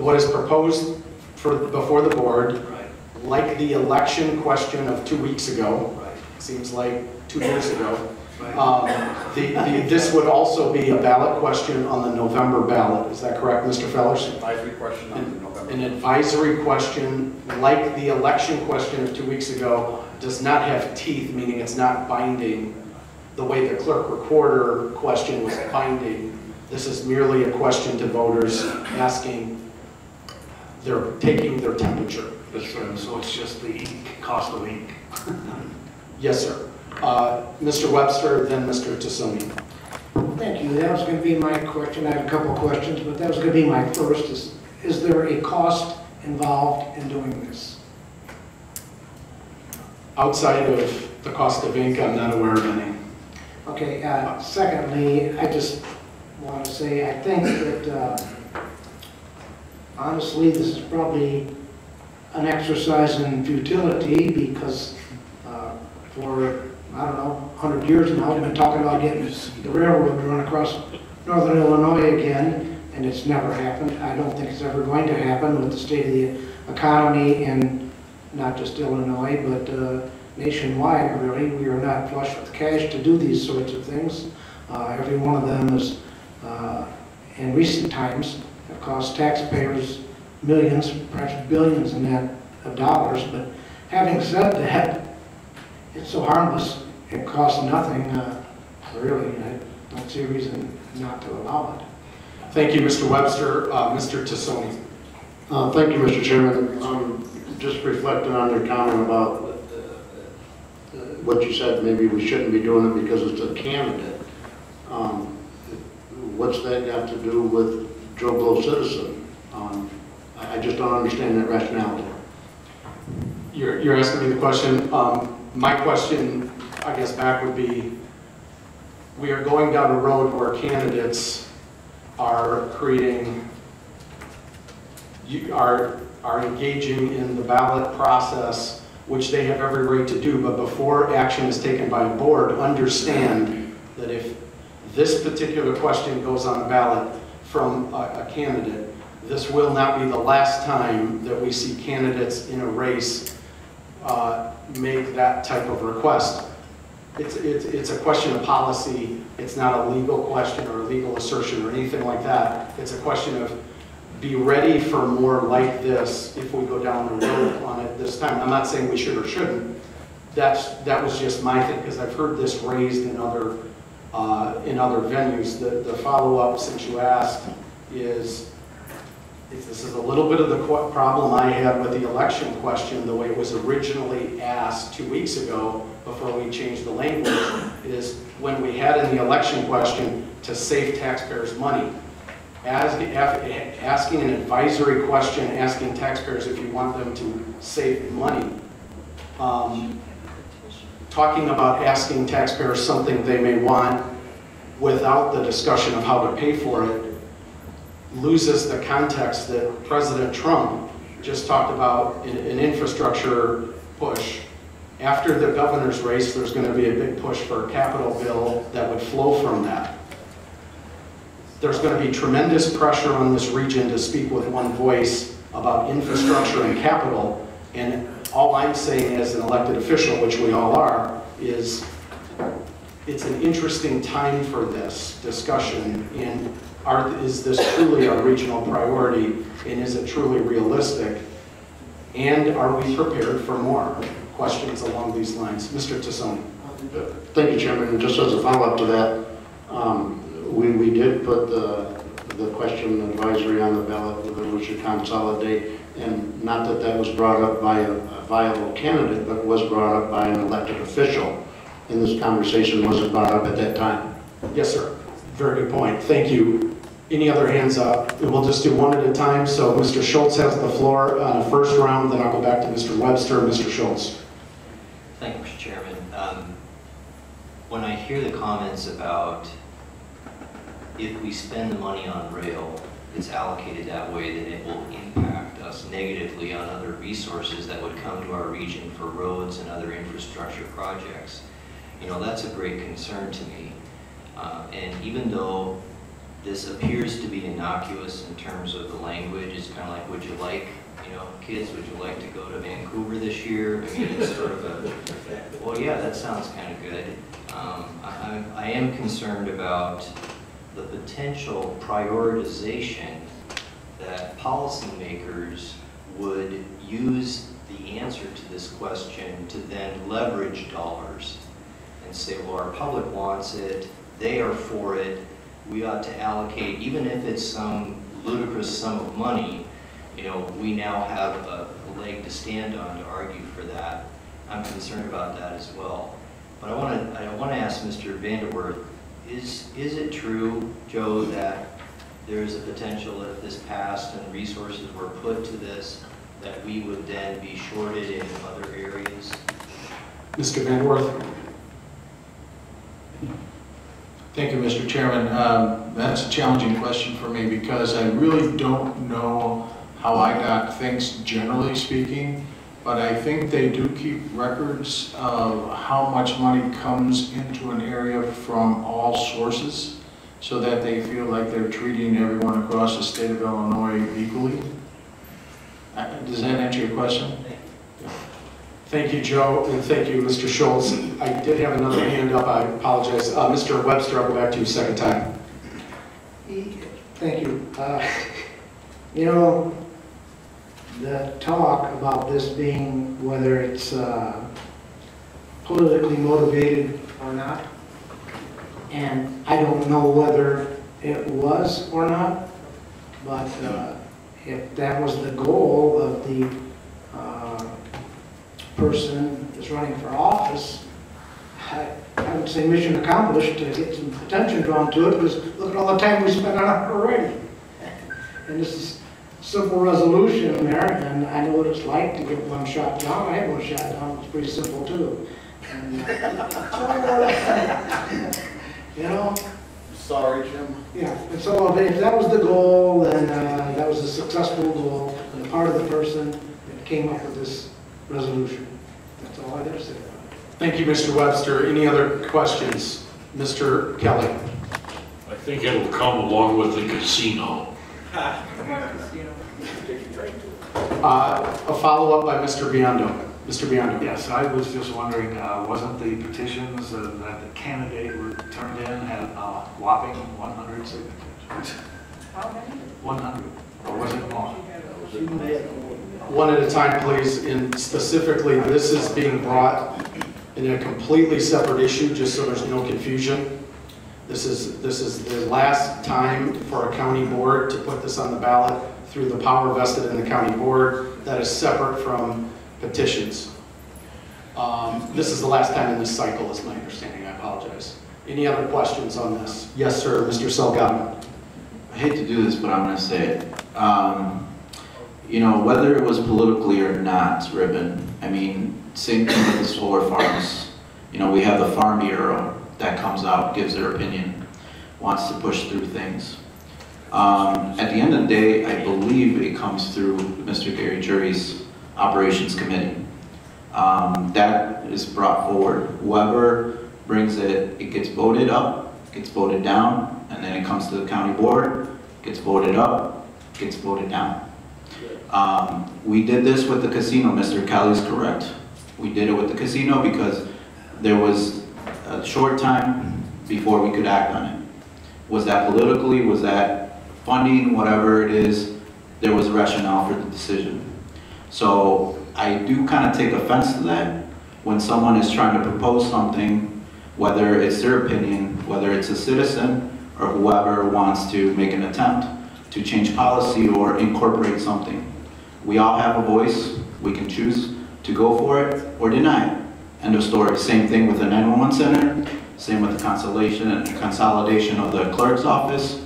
What is proposed before the board, right, like the election question of 2 weeks ago, right, seems like 2 years ago, right. This would also be a ballot question on the November ballot. Is that correct, Mr. Fellers? Advisory question on the November. An advisory question, like the election question of 2 weeks ago, does not have teeth, meaning it's not binding the way the clerk recorder question was binding. This is merely a question to voters asking, they're taking their temperature. So it's just the ink, cost of ink. Yes, sir. Mr. Webster, then Mr. Tassoni. Thank you. That was going to be my question. I have a couple of questions, but that was going to be my first. Is there a cost involved in doing this? Outside of the cost of ink, I'm not aware of any. Okay. Secondly, I just want to say I think that honestly, this is probably an exercise in futility because for, I don't know, 100 years now, we've been talking about getting the railroad to run across northern Illinois again, and it's never happened. I don't think it's ever going to happen with the state of the economy in not just Illinois, but nationwide, really. We are not flush with cash to do these sorts of things. Every one of them is, in recent times, have cost taxpayers millions, perhaps billions in that of dollars. But having said that, it's so harmless. It costs nothing, really. I don't see a reason not to allow it. Thank you, Mr. Webster. Mr. Tassoni. Thank you, Mr. Chairman. Just reflecting on your comment about what you said, maybe we shouldn't be doing it because it's a candidate. What's that got to do with Joe Blow citizen? I just don't understand that rationality. You're asking me the question. My question, I guess, back would be, we are going down a road where candidates are creating, are engaging in the ballot process, which they have every right to do, but before action is taken by a board, understand that if this particular question goes on the ballot from a candidate, this will not be the last time that we see candidates in a race make that type of request. It's a question of policy. It's not a legal question or a legal assertion or anything like that. It's a question of be ready for more like this if we go down the road on it this time. I'm not saying we should or shouldn't. That was just my thing, because I've heard this raised in other venues. The follow-up, since you asked, is this is a little bit of the problem I had with the election question, the way it was originally asked 2 weeks ago before we changed the language, is when we had in the election question to save taxpayers money. Asking an advisory question, asking taxpayers if you want them to save money. Talking about asking taxpayers something they may want without the discussion of how to pay for it loses the context that President Trump just talked about an infrastructure push. After the governor's race, there's going to be a big push for a capital bill that would flow from that. There's going to be tremendous pressure on this region to speak with one voice about infrastructure and capital, and all I'm saying as an elected official, which we all are, is it's an interesting time for this discussion in is this truly our regional priority, and is it truly realistic, and are we prepared for more questions along these lines? Mr. Tassoni. Thank you, Chairman. Just as a follow-up to that, we did put the question advisory on the ballot with we should consolidate, and not that was brought up by a viable candidate, but was brought up by an elected official. And this conversation wasn't brought up at that time. Yes, sir. Very good point. Thank you. Any other hands up? We'll just do one at a time. So Mr. Schultz has the floor on the first round, then I'll go back to Mr. Webster. Mr. Schultz. Thank you, Mr. Chairman. When I hear the comments about if we spend the money on rail, it's allocated that way, then it will impact us negatively on other resources that would come to our region for roads and other infrastructure projects. You know, that's a great concern to me. And even though this appears to be innocuous in terms of the language, it's kind of like, would you like, you know, kids, would you like to go to Vancouver this year? I mean, it's sort of a, well, yeah, that sounds kind of good. I am concerned about the potential prioritization that policymakers would use the answer to this question to then leverage dollars and say, well, our public wants it, they are for it, we ought to allocate, even if it's some ludicrous sum of money, you know, we now have a leg to stand on to argue for that. I'm concerned about that as well. But I want to ask Mr. Vanderwerth, is it true, Joe, that there's a potential if this passed and resources were put to this, that we would then be shorted in other areas? Mr. Vanderwerth. Thank you, Mr. Chairman. That's a challenging question for me because I really don't know how IDOT thinks, generally speaking, but I think they do keep records of how much money comes into an area from all sources so that they feel like they're treating everyone across the state of Illinois equally. Does that answer your question? Thank you, Joe, and thank you, Mr. Schultz. I did have another hand up. I apologize. Mr. Webster, I'll go back to you second time. Thank you. You know, the talk about this being whether it's politically motivated or not, and I don't know whether it was or not, but if that was the goal of the person that's running for office, I would say mission accomplished to get some attention drawn to it, because look at all the time we spent on it already. And this is a simple resolution there, and I know what it's like to get one shot down. I had one shot down, it's pretty simple too. And, you know, Sorry, Jim. Yeah, and so if that was the goal, then that was a successful goal on the part of the person that came up with this resolution. That's all I got to say about it. Thank you, Mr. Webster. Any other questions? Mr. Kelly? I think it'll come along with the casino. A follow-up by Mr. Biondo. Mr. Biondo. Yes, I was just wondering, wasn't the petitions that the candidate turned in had a whopping 100 signatures? How many? 100, or was it more? One at a time, please. And specifically, this is being brought in a completely separate issue, just so there's no confusion. This is the last time for a county board to put this on the ballot through the power vested in the county board. That is separate from petitions. This is the last time in this cycle, is my understanding. I apologize. Any other questions on this? Yes, sir, Mr. Salgado. I hate to do this, but I'm going to say it. You know, whether it was politically or not, Ribbon, I mean, same thing with the solar farms. You know, we have the Farm Bureau that comes out, gives their opinion, wants to push through things. At the end of the day, I believe it comes through Mr. Gary Jury's Operations Committee. That is brought forward. Whoever brings it, it gets voted up, gets voted down, and then it comes to the county board, gets voted up, gets voted down. We did this with the casino, Mr. Kelly's correct. We did it with the casino because there was a short time before we could act on it. Was that politically, was that funding, whatever it is, there was a rationale for the decision. So I do kind of take offense to that when someone is trying to propose something, whether it's their opinion, whether it's a citizen or whoever wants to make an attempt to change policy or incorporate something. We all have a voice. We can choose to go for it or deny it. End of story. Same thing with the 911 center, same with the consolidation of the clerk's office,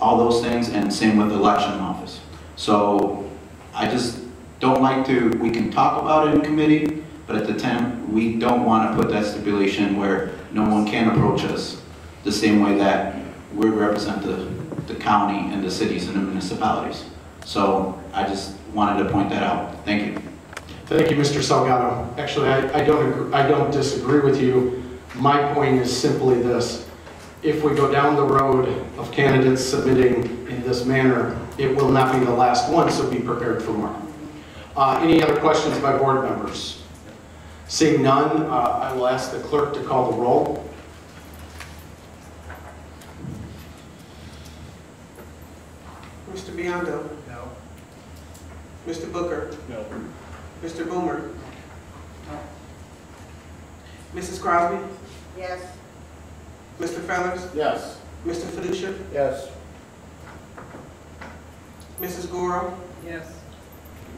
all those things, and same with the election office. So I just don't like to, we can talk about it in committee, but at the time, we don't want to put that stipulation where no one can approach us the same way that we represent the county and the cities and the municipalities. So I just wanted to point that out. Thank you. Thank you, Mr. Salgado. Actually, I don't disagree with you. My point is simply this. If we go down the road of candidates submitting in this manner, it will not be the last one, so be prepared for more. Any other questions by board members? Seeing none, I will ask the clerk to call the roll. Mr. Biondo? No. Mr. Booker? No. Mr. Boomer? No. Mrs. Crosby? Yes. Mr. Fellers? Yes. Mr. Fiducia? Yes. Mrs. Goro? Yes.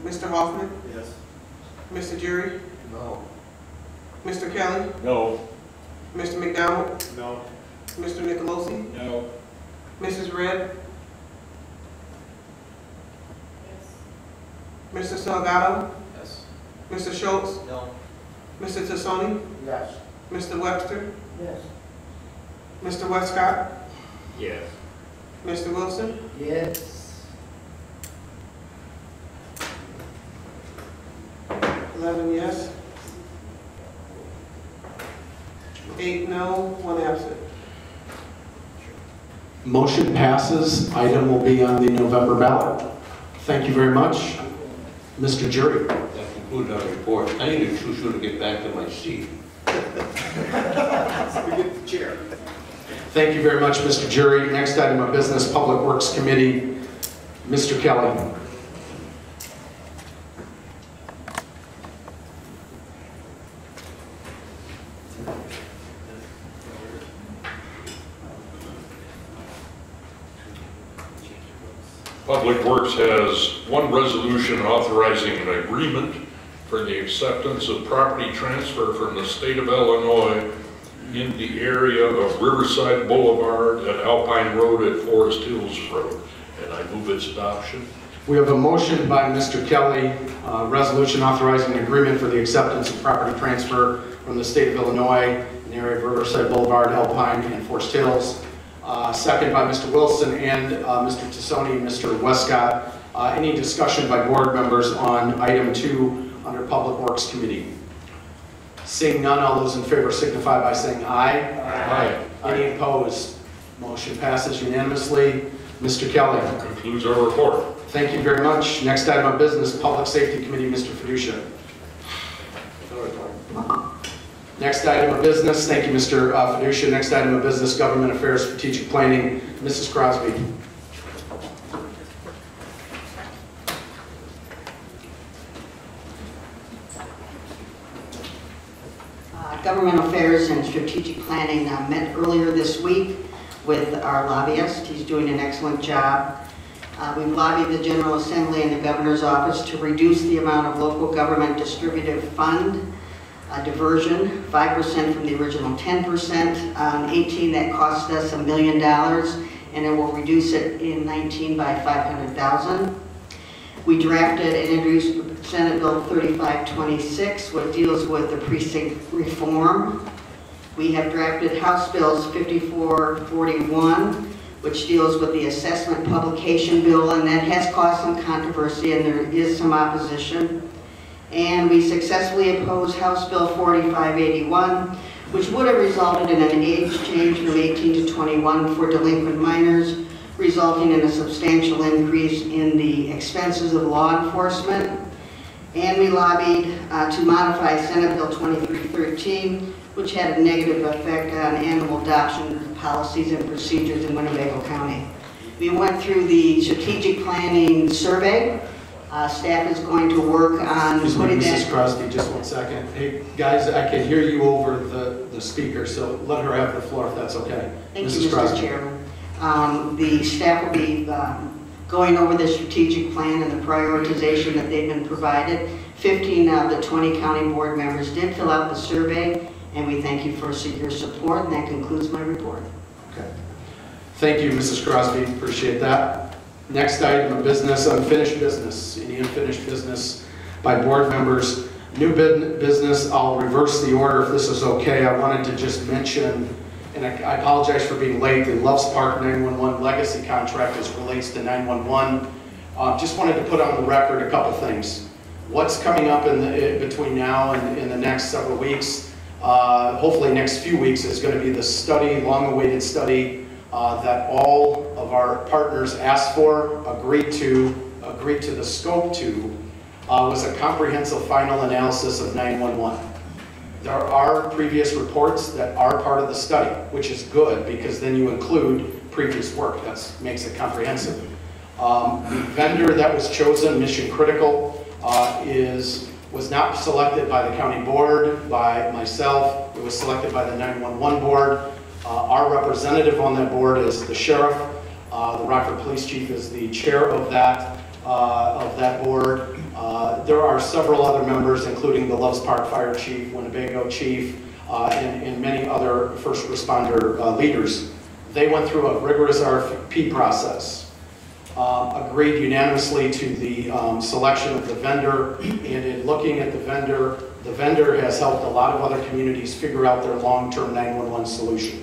Mr. Hoffman? Yes. Mr. Jury? No. Mr. Kelly? No. Mr. McDonald? No. Mr. Nicolosi? No. Mrs. Red? Mr. Salgado? Yes. Mr. Schultz? No. Mr. Tassoni? Yes. Mr. Webster? Yes. Mr. Westcott? Yes. Mr. Wilson? Yes. 11 yes. 8 no, 1 absent. Motion passes. Item will be on the November ballot. Thank you very much. Mr. Jury. That concludes our report. I need a choo-choo to get back to my seat. Thank you very much, Mr. Jury. Next item of business, Public Works Committee. Mr. Kelly. Public Works has one resolution authorizing an agreement for the acceptance of property transfer from the state of Illinois in the area of Riverside Boulevard and Alpine Road at Forest Hills Road. And I move its adoption. We have a motion by Mr. Kelly, resolution authorizing an agreement for the acceptance of property transfer from the state of Illinois in the area of Riverside Boulevard, Alpine, and Forest Hills. second by Mr. Wilson and Mr. Tassoni and Mr. Westcott. Any discussion by board members on item 2 under Public Works Committee? Seeing none, all those in favor signify by saying aye. Aye. Any opposed? Motion passes unanimously. Mr. Kelly. That concludes our report. Thank you very much. Next item of business, Public Safety Committee, Mr. Fiducia. Next item of business, thank you, Mr. Fiducia. Next item of business, Government Affairs, Strategic Planning, Mrs. Crosby. Government Affairs and Strategic Planning met earlier this week with our lobbyist. He's doing an excellent job. We've lobbied the General Assembly and the Governor's Office to reduce the amount of local government distributive fund diversion, 5% from the original 10%. 18, that cost us $1 million, and it will reduce it in 19 by $500,000. We drafted and introduced Senate Bill 3526, which deals with the precinct reform. We have drafted House Bills 5441, which deals with the assessment publication bill, and that has caused some controversy and there is some opposition. And we successfully opposed House Bill 4581, which would have resulted in an age change from 18 to 21 for delinquent minors, resulting in a substantial increase in the expenses of law enforcement. And we lobbied to modify Senate Bill 2313, which had a negative effect on animal adoption policies and procedures in Winnebago County. We went through the strategic planning survey. Staff is going to work on putting that... Mrs. Crosby, just one second. Hey, guys, I can hear you over the speaker, so let her have the floor if that's okay. Thank you, Mr. Chairman. The staff will be going over the strategic plan and the prioritization that they've been provided. 15 of the 20 county board members did fill out the survey, and we thank you for your support, and that concludes my report. Okay. Thank you, Mrs. Crosby. Appreciate that. Next item of business, unfinished business. Any unfinished business by board members? New business, I'll reverse the order if this is okay. I wanted to just mention, and I apologize for being late, the Loves Park 911 legacy contract as relates to 911. Just wanted to put on the record a couple things. What's coming up between now and in the next several weeks, hopefully next few weeks, is going to be the study, long-awaited study that all of our partners asked for, agreed to the scope to, was a comprehensive final analysis of 911. There are previous reports that are part of the study, which is good because then you include previous work. That makes it comprehensive. The vendor that was chosen, Mission Critical, was not selected by the county board, by myself. It was selected by the 911 board. Our representative on that board is the sheriff. The Rockford Police Chief is the chair of that board. There are several other members, including the Loves Park Fire Chief, Winnebago Chief, and many other first responder leaders. They went through a rigorous RFP process, agreed unanimously to the selection of the vendor, and in looking at the vendor has helped a lot of other communities figure out their long-term 911 solution.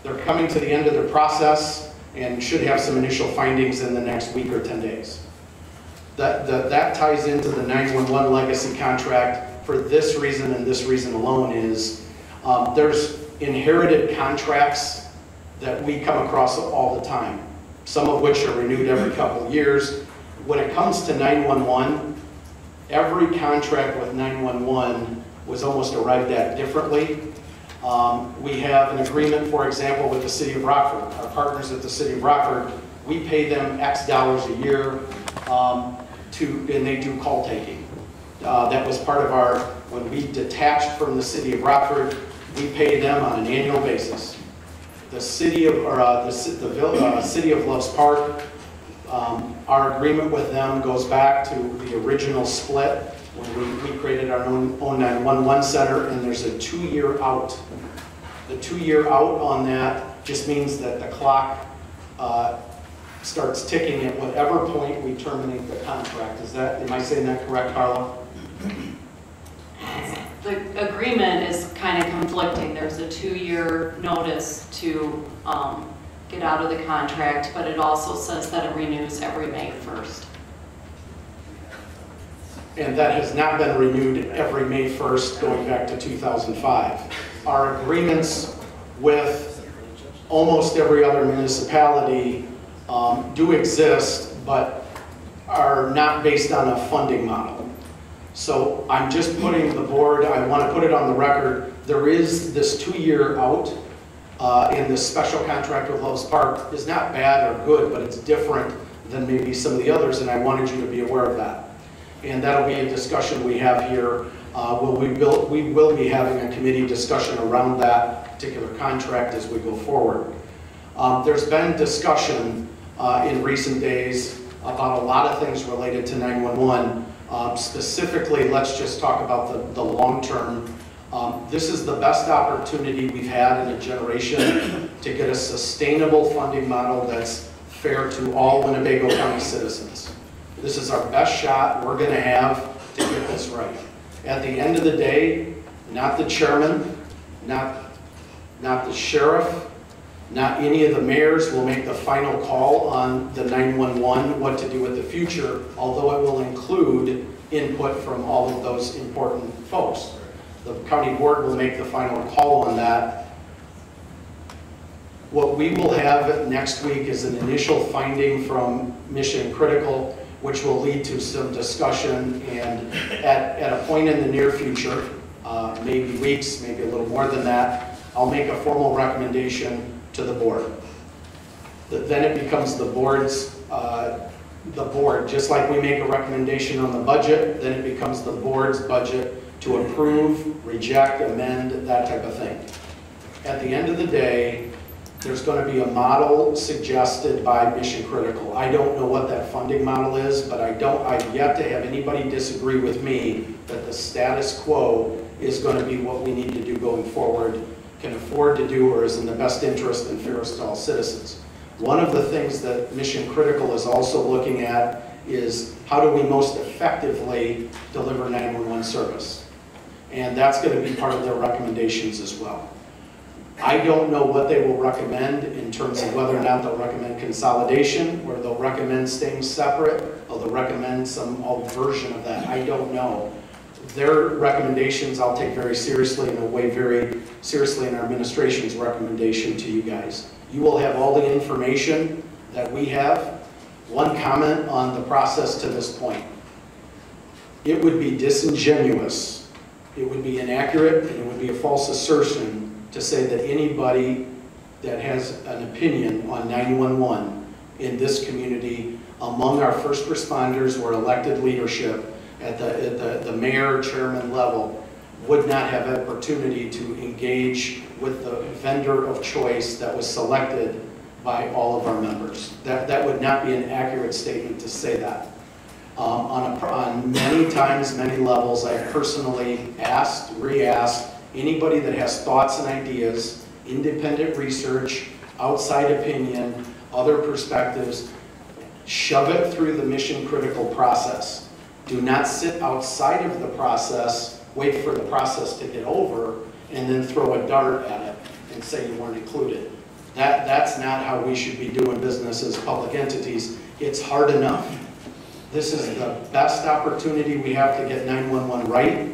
They're coming to the end of their process and should have some initial findings in the next week or 10 days. That ties into the 911 legacy contract for this reason and this reason alone is there's inherited contracts that we come across all the time, some of which are renewed every couple of years. When it comes to 911, every contract with 911 was almost arrived at differently. We have an agreement, for example, with the City of Rockford. Our partners at the City of Rockford, we pay them X dollars a year and they do call taking. That was part of when we detached from the City of Rockford, we pay them on an annual basis. The City of Loves Park, our agreement with them goes back to the original split when we created our own 911 center, and there's a 2-year out. The 2-year out on that just means that the clock starts ticking at whatever point we terminate the contract. Am I saying that correct, Carla? The agreement is kind of conflicting. There's a 2-year notice to get out of the contract, but it also says that it renews every May 1st. And that has not been renewed every May 1st going back to 2005. Our agreements with almost every other municipality do exist, but are not based on a funding model. So I'm just putting the board, I want to put it on the record, there is this 2-year out in this special contract with Loves Park is not bad or good, but it's different than maybe some of the others, and I wanted you to be aware of that. And that'll be a discussion we have here. We will be having a committee discussion around that particular contract as we go forward. There's been discussion in recent days about a lot of things related to 911. Specifically, let's just talk about the long term. This is the best opportunity we've had in a generation to get a sustainable funding model that's fair to all Winnebago County citizens. This is our best shot we're going to have to get this right. At the end of the day, not the chairman, not the sheriff, not any of the mayors will make the final call on the 911, what to do with the future, although it will include input from all of those important folks. The county board will make the final call on that. What we will have next week is an initial finding from Mission Critical, which will lead to some discussion, and at a point in the near future, maybe weeks, maybe a little more than that, I'll make a formal recommendation to the board. Then it becomes the board, just like we make a recommendation on the budget, then it becomes the board's budget to approve, reject, amend, that type of thing. At the end of the day, there's going to be a model suggested by Mission Critical. I don't know what that funding model is, but I've yet to have anybody disagree with me that the status quo is going to be what we need to do going forward, can afford to do, or is in the best interest and fairest to all citizens. One of the things that Mission Critical is also looking at is how do we most effectively deliver 911 service? And that's going to be part of their recommendations as well. I don't know what they will recommend in terms of whether or not they'll recommend consolidation, or they'll recommend staying separate, or they'll recommend some version of that. I don't know. Their recommendations I'll take very seriously, and will weigh very seriously in our administration's recommendation to you guys. You will have all the information that we have. One comment on the process to this point. It would be disingenuous, it would be inaccurate, and it would be a false assertion to say that anybody that has an opinion on 911 in this community, among our first responders or elected leadership at the mayor, chairman level, would not have an opportunity to engage with the vendor of choice that was selected by all of our members. That would not be an accurate statement to say that. On many times, many levels, I've personally asked, re-asked, anybody that has thoughts and ideas, independent research, outside opinion, other perspectives, shove it through the Mission Critical process. Do not sit outside of the process, wait for the process to get over, and then throw a dart at it and say you weren't included. That's not how we should be doing business as public entities. It's hard enough. This is the best opportunity we have to get 911 right.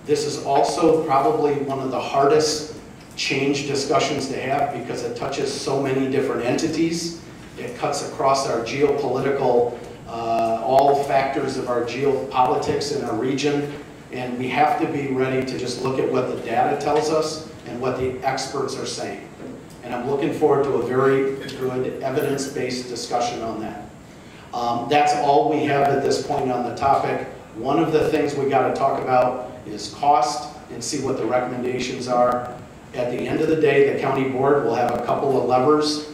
This is also probably one of the hardest change discussions to have because it touches so many different entities. It cuts across our geopolitical, all factors of our geopolitics in our region, and we have to be ready to just look at what the data tells us and what the experts are saying. And I'm looking forward to a very good evidence-based discussion on that. That's all we have at this point on the topic. One of the things we got to talk about is cost and see what the recommendations are. At the end of the day, the county board will have a couple of levers.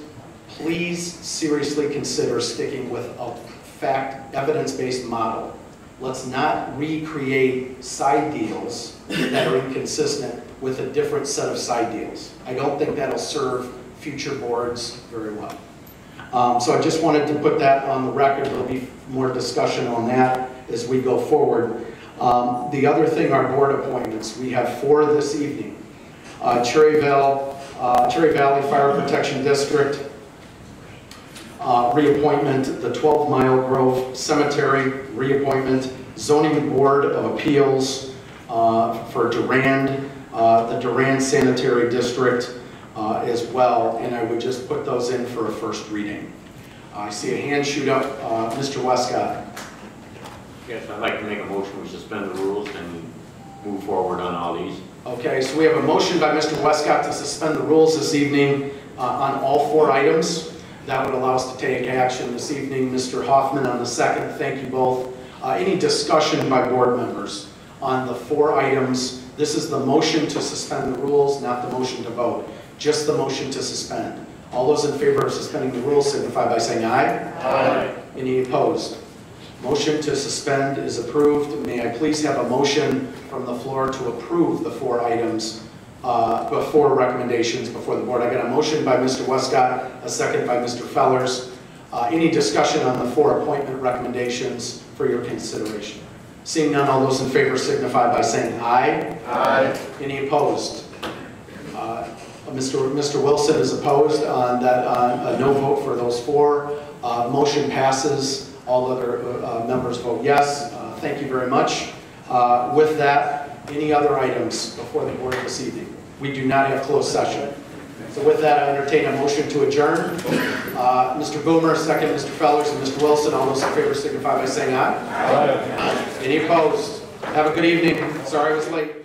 Please seriously consider sticking with a fact, evidence-based model. Let's not recreate side deals that are inconsistent with a different set of side deals. I don't think that'll serve future boards very well. So I just wanted to put that on the record. There'll be more discussion on that as we go forward. The other thing are board appointments. We have 4 this evening. Cherry Valley Fire Protection District, reappointment. The 12 Mile Grove Cemetery, reappointment. Zoning Board of Appeals for Durand, the Durand Sanitary District as well, and I would just put those in for a first reading. I see a hand shoot up. Mr. Westcott. Yes, I'd like to make a motion to suspend the rules and move forward on all these. Okay, so we have a motion by Mr. Westcott to suspend the rules this evening on all 4 items. That would allow us to take action this evening. Mr. Hoffman on the second. Thank you both. Any discussion by board members on the 4 items? This is the motion to suspend the rules, not the motion to vote. Just the motion to suspend. All those in favor of suspending the rules signify by saying aye. Aye. Any opposed? Motion to suspend is approved. May I please have a motion from the floor to approve the 4 items, 4 recommendations before the board? I got a motion by Mr. Westcott, a second by Mr. Fellers. Any discussion on the 4 appointment recommendations for your consideration? Seeing none, all those in favor signify by saying aye. Aye. Any opposed? Mr. Wilson is opposed on that, a no vote for those 4. Motion passes. All other members vote yes. Thank you very much. With that, any other items before the board this evening? We do not have closed session. So with that, I entertain a motion to adjourn. Mr. Boomer, second, Mr. Fellers, and Mr. Wilson. All those in favor signify by saying aye. Aye. Any opposed? Have a good evening. Sorry I was late.